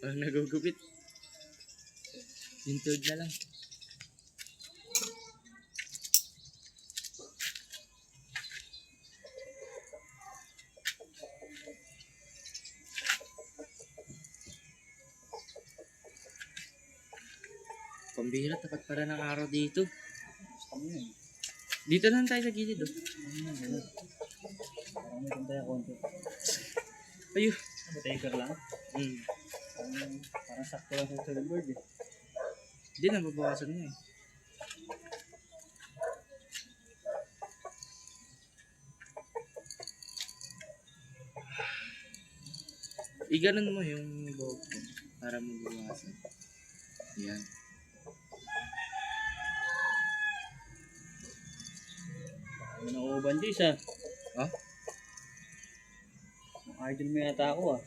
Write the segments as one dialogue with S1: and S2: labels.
S1: Parang nagugupit. Yung third na lang. Pambihira, tapat para ng araw dito. Dito lang tayo sa gilid, oh.
S2: Parang may kantaya konti.
S1: Ayun.
S2: Taker lang. Parang sakto lang sa silverboard eh.
S1: Hindi na, babawasan niya eh. Iganon mo yung buhok mo para mabawasan. Yan.
S2: Ano na uban di siya.
S1: Oh?
S2: Idol mo yata ako ah.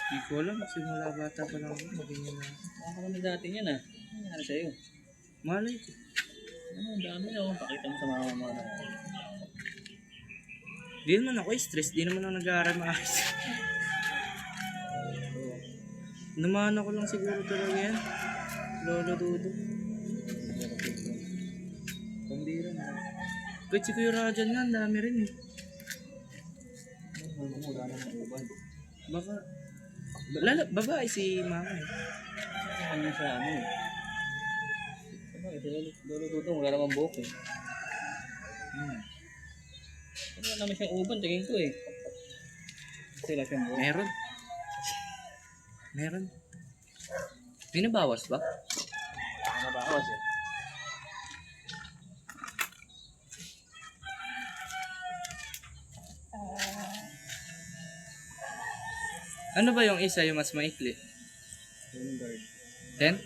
S1: Hindi ko alam. Simula bata pa lang ako. Maging na.
S2: Baka kami dati niyan ah. Ano nangyari sa'yo?
S1: Malay ko.
S2: Ano, ang dami na oh. Pakita mo sa mga mama na.
S1: Di naman ako stress. Di naman ako nag-aaral maayos. Naman ako lang siguro talaga yan. Lolo Dudo. Pambira na. Kahit si Kuya Rajan nga, ang dami rin eh.
S2: Wala na ng uban.
S1: Baka, babae si mama eh.
S2: Ano siya ano eh. Ito lolo tutong wala namang buhok eh. Wala naman siyang uban tingin ko eh. Kasi wala siyang buhok.
S1: Meron. Meron. Binabawas ba?
S2: Ano ba awas eh.
S1: Ano ba yung isa yung mas maikli?
S2: Yung guard.
S1: 10?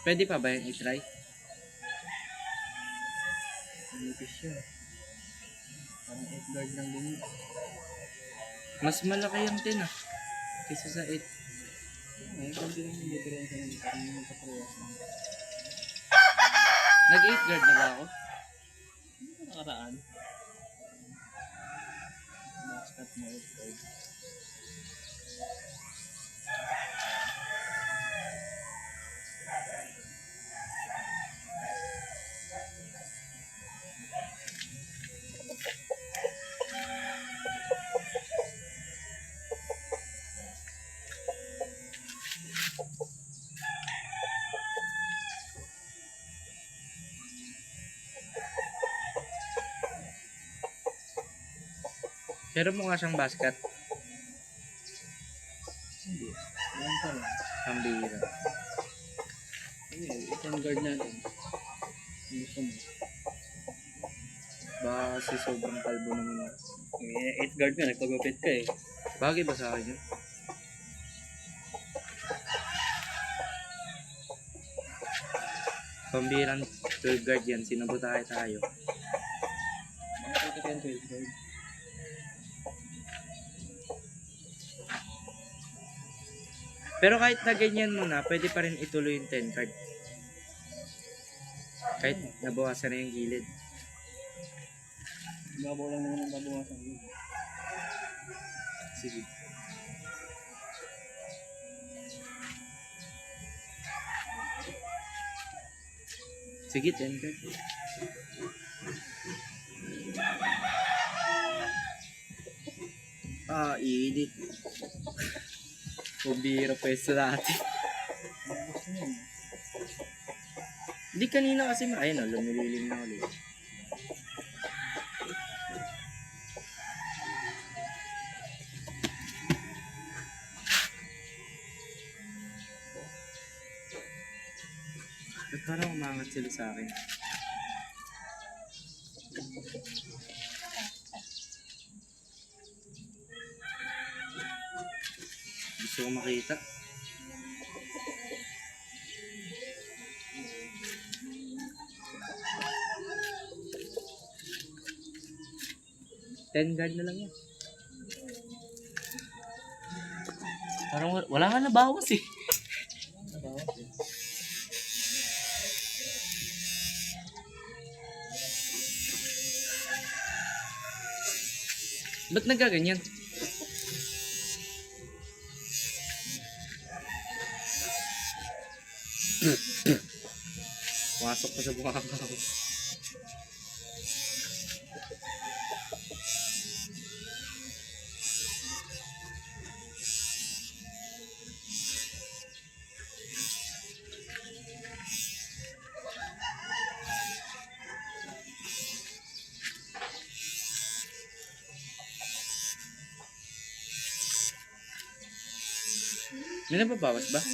S1: Pwede pa ba yung i-try?
S2: Nipis siya. Parang 8 guard lang din yun.
S1: Mas malaki yung 10 ah. Kaysa sa 8.
S2: May konti lang yung difference na yun. Parang yung kaparehas lang.
S1: Nag 8 guard na ba ako?
S2: Ano ba nakaraan? Basket mo 8 guard.
S1: Pero mukha siyang basket.
S2: Hindi. Yan pa lang.
S1: Ang bihira.
S2: Sige, itong guard natin. Kung gusto mo.
S1: Baka kasi sobrang kalbo naman ako.
S2: 8 guard nga, nagpagupit ka eh.
S1: Bagay ba sa akin yun? Pambirang 12 guard yan. Sinabutahe tayo.
S2: Makakita ka yung 12 guard.
S1: Pero kahit na ganyan mo na, pwede pa rin ituloy yung 10 card. Kahit nabawasan na yung gilid.
S2: Babaw lang naman ang babawasan yun.
S1: Sige. Sige, 10 card. Ah, init. Pabira pwesto natin.
S2: Gusto mo yun.
S1: Hindi kanina kasi, ayun o, lumililim na ulit. Ba't parang umangat sila sa akin? Gusto ko makita. Ten guard na lang yan. Parang wala nga nabawas eh.
S2: Nabawas eh.
S1: Ba't nagkaganyan? Pumasok pa sa bunganga ko. May nababawas ba?